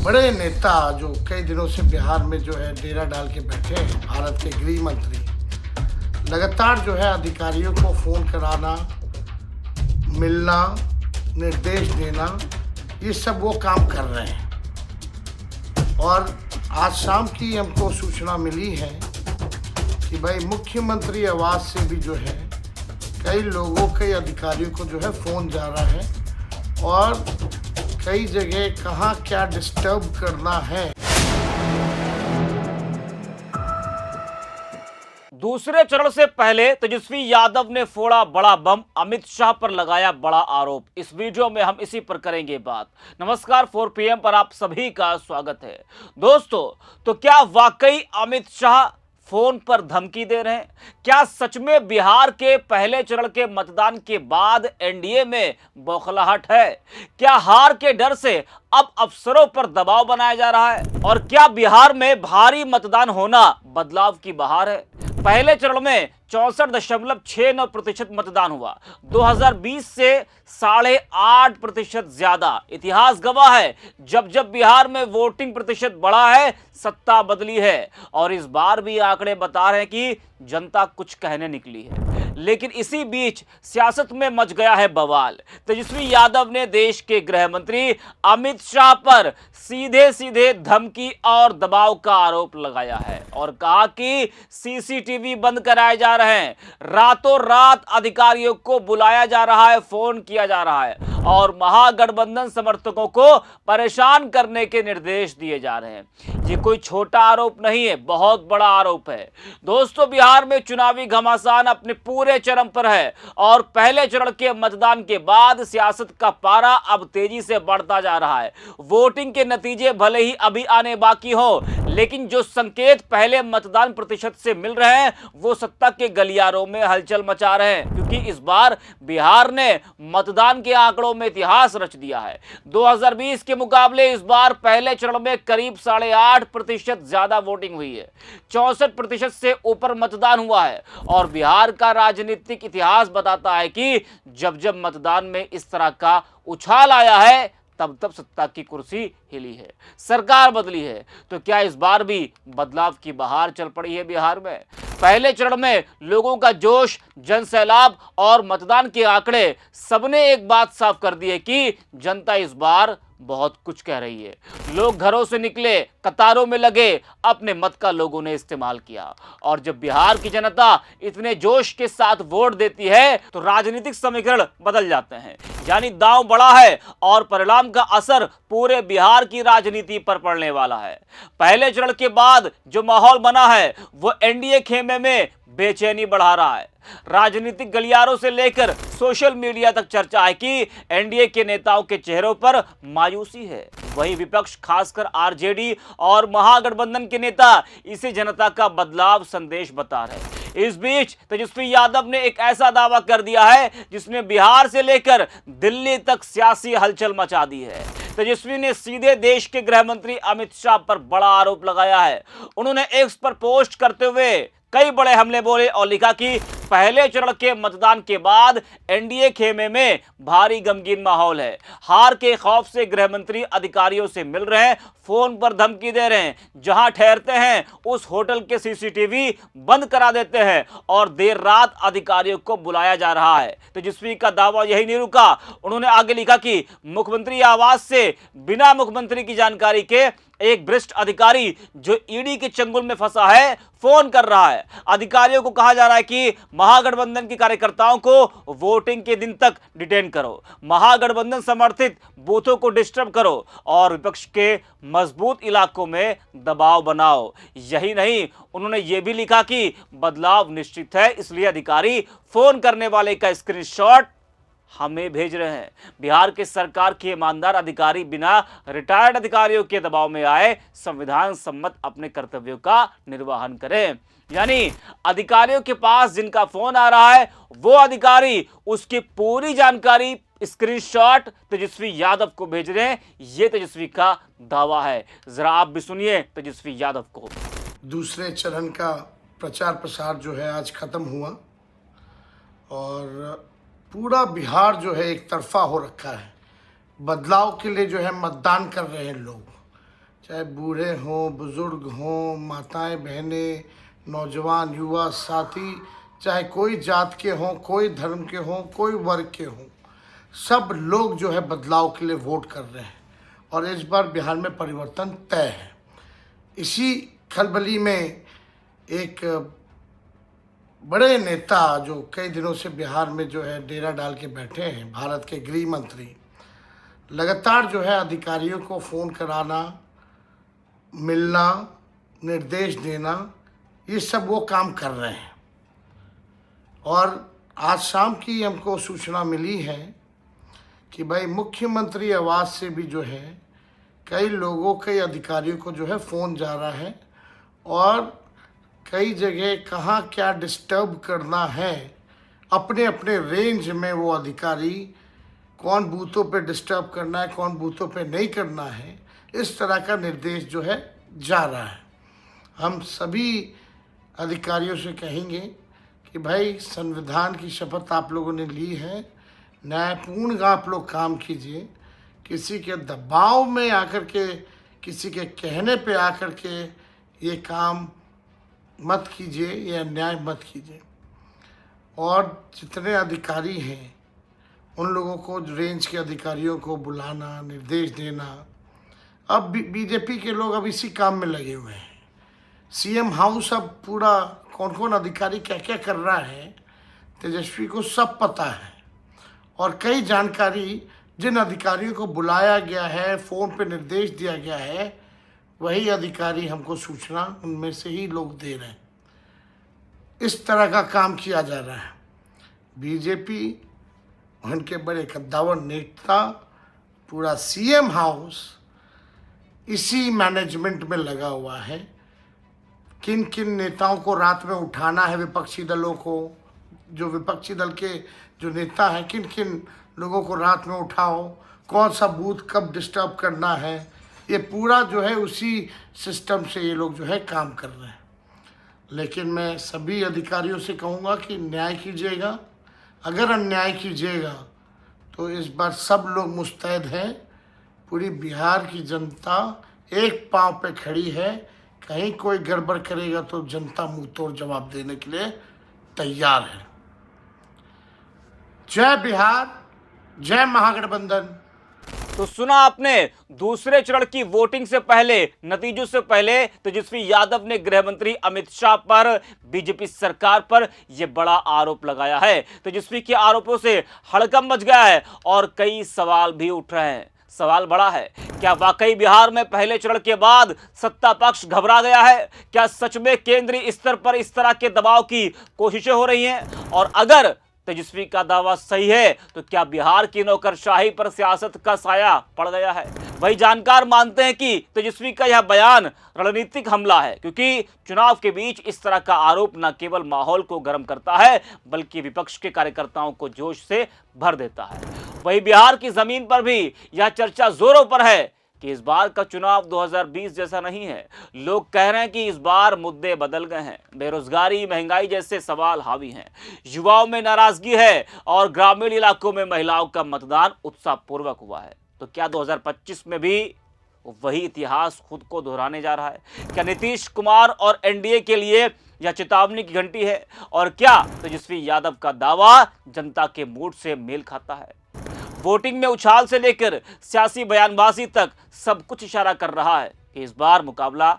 बड़े नेता जो कई दिनों से बिहार में जो है डेरा डाल के बैठे हैं, भारत के गृह मंत्री लगातार जो है अधिकारियों को फ़ोन कराना, मिलना, निर्देश देना, ये सब वो काम कर रहे हैं। और आज शाम की हमको सूचना मिली है कि भाई मुख्यमंत्री आवास से भी जो है कई लोगों, कई अधिकारियों को जो है फ़ोन जा रहा है और कई जगह कहाँ क्या डिस्टर्ब करना है। दूसरे चरण से पहले तेजस्वी यादव ने फोड़ा बड़ा बम, अमित शाह पर लगाया बड़ा आरोप। इस वीडियो में हम इसी पर करेंगे बात। नमस्कार, 4 PM पर आप सभी का स्वागत है। दोस्तों, तो क्या वाकई अमित शाह फोन पर धमकी दे रहे हैं? क्या सच में बिहार के पहले चरण के मतदान के बाद एनडीए में बौखलाहट है? क्या हार के डर से अब अफसरों पर दबाव बनाया जा रहा है? और क्या बिहार में भारी मतदान होना बदलाव की बहार है? पहले चरण में 64.69% मतदान हुआ, 2020 से 8.5% ज्यादा। इतिहास गवाह है, जब जब बिहार में वोटिंग प्रतिशत बढ़ा है, सत्ता बदली है। और इस बार भी आंकड़े बता रहे हैं कि जनता कुछ कहने निकली है। लेकिन इसी बीच सियासत में मच गया है बवाल। तेजस्वी यादव ने देश के गृह मंत्री अमित शाह पर सीधे सीधे धमकी और दबाव का आरोप लगाया है और कहा कि सीसीटीवी बंद कराए जा रहे हैं, रातों रात अधिकारियों को बुलाया जा रहा है, फोन किया जा रहा है और महागठबंधन समर्थकों को परेशान करने के निर्देश दिए जा रहे हैं। ये कोई छोटा आरोप नहीं है, बहुत बड़ा आरोप है। दोस्तों, बिहार में चुनावी घमासान अपने पूरे चरम पर है और पहले चरण के मतदान के बाद सियासत का पारा अब तेजी से बढ़ता जा रहा है। वोटिंग के नतीजे भले ही अभी आने बाकी हो, लेकिन जो संकेत पहले मतदान प्रतिशत से मिल रहे हैं वो सत्ता के गलियारों में हलचल मचा रहे हैं, क्योंकि इस बार बिहार ने मतदान के आंकड़ों में इतिहास रच दिया है। 2020 के मुकाबले इस बार पहले चरण में करीब 8.5% ज्यादा वोटिंग हुई है, 64% से ऊपर मतदान हुआ है। और बिहार का राजनीतिक इतिहास बताता है कि जब जब मतदान में इस तरह का उछाल आया है, तब तब सत्ता की कुर्सी हिली है, सरकार बदली है। तो क्या इस बार भी बदलाव की बहार चल पड़ी है बिहार में? पहले चरण में लोगों का जोश, जनसैलाब और मतदान के आंकड़े सबने एक बात साफ कर दी है कि जनता इस बार बहुत कुछ कह रही है। लोग घरों से निकले, कतारों में लगे, अपने मत का लोगों ने इस्तेमाल किया। और जब बिहार की जनता इतने जोश के साथ वोट देती है तो राजनीतिक समीकरण बदल जाते हैं, यानी दांव बड़ा है और परिणाम का असर पूरे बिहार की राजनीति पर पड़ने वाला है। पहले चरण के बाद जो माहौल बना है वो एनडीए खेमे में बेचैनी बढ़ा रहा है। राजनीतिक गलियारों से लेकर सोशल मीडिया तक चर्चा है कि एनडीए के नेताओं के चेहरों पर मायूसी है। वहीं विपक्ष, खासकर आरजेडी और महागठबंधन के नेता इसे जनता का बदलाव संदेश बता रहे हैं। इस बीच तेजस्वी यादव ने एक ऐसा दावा कर दिया है जिसने बिहार से लेकर दिल्ली तक सियासी हलचल मचा दी है। तेजस्वी ने सीधे देश के गृह मंत्री अमित शाह पर बड़ा आरोप लगाया है। उन्होंने एक्स पर पोस्ट करते हुए कई बड़े हमले बोले और लिखा कि पहले चरण के मतदान के बाद एनडीए खेमे में भारी गमगीन माहौल है। हार के खौफ से गृह मंत्री अधिकारियों से मिल रहे हैं, फोन पर धमकी दे रहे हैं, जहां ठहरते हैं उस होटल के सीसीटीवी बंद करा देते हैं और देर रात अधिकारियों को बुलाया जा रहा है। तेजस्वी का दावा यही नहीं रुका। उन्होंने आगे लिखा कि मुख्यमंत्री आवास से बिना मुख्यमंत्री की जानकारी के एक भ्रष्ट अधिकारी जो ईडी के चंगुल में फंसा है फोन कर रहा है। अधिकारियों को कहा जा रहा है कि महागठबंधन के कार्यकर्ताओं को वोटिंग के दिन तक डिटेन करो, महागठबंधन समर्थित बूथों को डिस्टर्ब करो और विपक्ष के मजबूत इलाकों में दबाव बनाओ। यही नहीं, उन्होंने यह भी लिखा कि बदलाव निश्चित है, इसलिए अधिकारी फोन करने वाले का स्क्रीनशॉट हमें भेज रहे हैं। बिहार के सरकार के ईमानदार अधिकारी बिना रिटायर्ड अधिकारियों के दबाव में आए संविधान सम्मत अपने कर्तव्यों का निर्वहन करें। यानी अधिकारियों के पास जिनका फोन आ रहा है वो अधिकारी उसकी पूरी जानकारी स्क्रीनशॉट तेजस्वी यादव को भेज रहे हैं। ये तेजस्वी का दावा है। जरा आप भी सुनिए तेजस्वी यादव को। दूसरे चरण का प्रचार प्रसार जो है आज खत्म हुआ और पूरा बिहार जो है एक तरफा हो रखा है। बदलाव के लिए जो है मतदान कर रहे हैं लोग। चाहे बूढ़े हों, बुजुर्ग हों, माताएं, बहनें, नौजवान, युवा साथी, चाहे कोई जात के हों, कोई धर्म के हों, कोई वर्ग के हों, सब लोग जो है बदलाव के लिए वोट कर रहे हैं और इस बार बिहार में परिवर्तन तय है। इसी खलबली में एक बड़े नेता जो कई दिनों से बिहार में जो है डेरा डाल के बैठे हैं, भारत के गृह मंत्री, लगातार जो है अधिकारियों को फ़ोन कराना, मिलना, निर्देश देना, ये सब वो काम कर रहे हैं। और आज शाम की हमको सूचना मिली है कि भाई मुख्यमंत्री आवास से भी जो है कई लोगों, कई अधिकारियों को जो है फ़ोन जा रहा है और कई जगह कहाँ क्या डिस्टर्ब करना है, अपने अपने रेंज में वो अधिकारी कौन बूथों पे डिस्टर्ब करना है, कौन बूथों पे नहीं करना है, इस तरह का निर्देश जो है जा रहा है। हम सभी अधिकारियों से कहेंगे कि भाई संविधान की शपथ आप लोगों ने ली है, न्यायपूर्ण आप लोग काम कीजिए, किसी के दबाव में आकर के, किसी के कहने पे आकर के ये काम मत कीजिए, ये अन्याय मत कीजिए। और जितने अधिकारी हैं उन लोगों को, रेंज के अधिकारियों को बुलाना, निर्देश देना। अब बीजेपी के लोग अब इसी काम में लगे हुए हैं। सीएम हाउस अब पूरा कौन कौन अधिकारी क्या क्या कर रहा है तेजस्वी को सब पता है और कई जानकारी जिन अधिकारियों को बुलाया गया है, फ़ोन पे निर्देश दिया गया है, वही अधिकारी हमको सूचना उनमें से ही लोग दे रहे हैं। इस तरह का काम किया जा रहा है। बीजेपी, उनके बड़े कद्दावर नेता, पूरा सीएम हाउस इसी मैनेजमेंट में लगा हुआ है। किन किन नेताओं को रात में उठाना है, विपक्षी दलों को, जो विपक्षी दल के जो नेता हैं, किन किन लोगों को रात में उठाओ, कौन सा बूथ कब डिस्टर्ब करना है, ये पूरा जो है उसी सिस्टम से ये लोग जो है काम कर रहे हैं। लेकिन मैं सभी अधिकारियों से कहूँगा कि न्याय कीजिएगा। अगर अन्याय कीजिएगा तो इस बार सब लोग मुस्तैद हैं। पूरी बिहार की जनता एक पांव पे खड़ी है। कहीं कोई गड़बड़ करेगा तो जनता मुंह तोड़ जवाब देने के लिए तैयार है। जय बिहार, जय महागठबंधन। तो सुना आपने, दूसरे चरण की वोटिंग से पहले, नतीजों से पहले तेजस्वी यादव ने गृह मंत्री अमित शाह पर, बीजेपी सरकार पर यह बड़ा आरोप लगाया है। तेजस्वी के आरोपों से हड़कंप मच गया है और कई सवाल भी उठ रहे हैं। सवाल बड़ा है, क्या वाकई बिहार में पहले चरण के बाद सत्ता पक्ष घबरा गया है? क्या सच में केंद्रीय स्तर पर इस तरह के दबाव की कोशिशें हो रही हैं? और अगर तेजस्वी का दावा सही है तो क्या बिहार की नौकरशाही पर सियासत का साया पड़ गया है? वही जानकार मानते हैं कि तेजस्वी का यह बयान रणनीतिक हमला है, क्योंकि चुनाव के बीच इस तरह का आरोप न केवल माहौल को गर्म करता है बल्कि विपक्ष के कार्यकर्ताओं को जोश से भर देता है। वही बिहार की जमीन पर भी यह चर्चा जोरों पर है कि इस बार का चुनाव 2020 जैसा नहीं है। लोग कह रहे हैं कि इस बार मुद्दे बदल गए हैं। बेरोजगारी, महंगाई जैसे सवाल हावी हैं। युवाओं में नाराजगी है और ग्रामीण इलाकों में महिलाओं का मतदान उत्साहपूर्वक हुआ है। तो क्या 2025 में भी वही इतिहास खुद को दोहराने जा रहा है? क्या नीतीश कुमार और एनडीए के लिए यह चेतावनी की घंटी है? और क्या तेजस्वी यादव का दावा जनता के मूड से मेल खाता है? वोटिंग में उछाल से लेकर सियासी बयानबाजी तक सब कुछ इशारा कर रहा है कि इस बार मुकाबला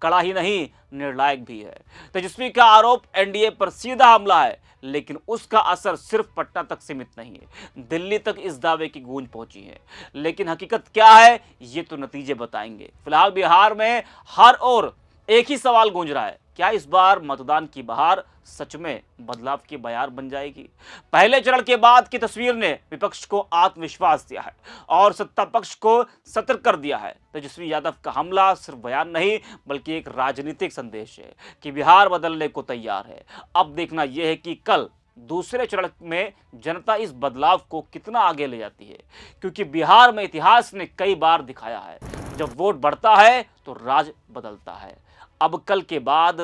कड़ा ही नहीं, निर्णायक भी है। तेजस्वी का आरोप एनडीए पर सीधा हमला है, लेकिन उसका असर सिर्फ पटना तक सीमित नहीं है, दिल्ली तक इस दावे की गूंज पहुंची है। लेकिन हकीकत क्या है, ये तो नतीजे बताएंगे। फिलहाल बिहार में हर ओर एक ही सवाल गूंज रहा है, क्या इस बार मतदान की बहार सच में बदलाव की बयार बन जाएगी? पहले चरण के बाद की तस्वीर ने विपक्ष को आत्मविश्वास दिया है और सत्ता पक्ष को सतर्क कर दिया है। तेजस्वी यादव का हमला सिर्फ बयान नहीं बल्कि एक राजनीतिक संदेश है कि बिहार बदलने को तैयार है। अब देखना यह है कि कल दूसरे चरण में जनता इस बदलाव को कितना आगे ले जाती है, क्योंकि बिहार में इतिहास ने कई बार दिखाया है, जब वोट बढ़ता है तो राज बदलता है। अब कल के बाद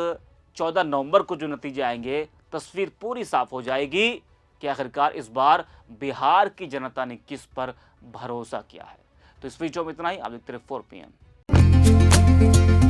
14 नवंबर को जो नतीजे आएंगे, तस्वीर पूरी साफ हो जाएगी कि आखिरकार इस बार बिहार की जनता ने किस पर भरोसा किया है। तो इस वीडियो में इतना ही। आप देखते रहिए 4 PM। है।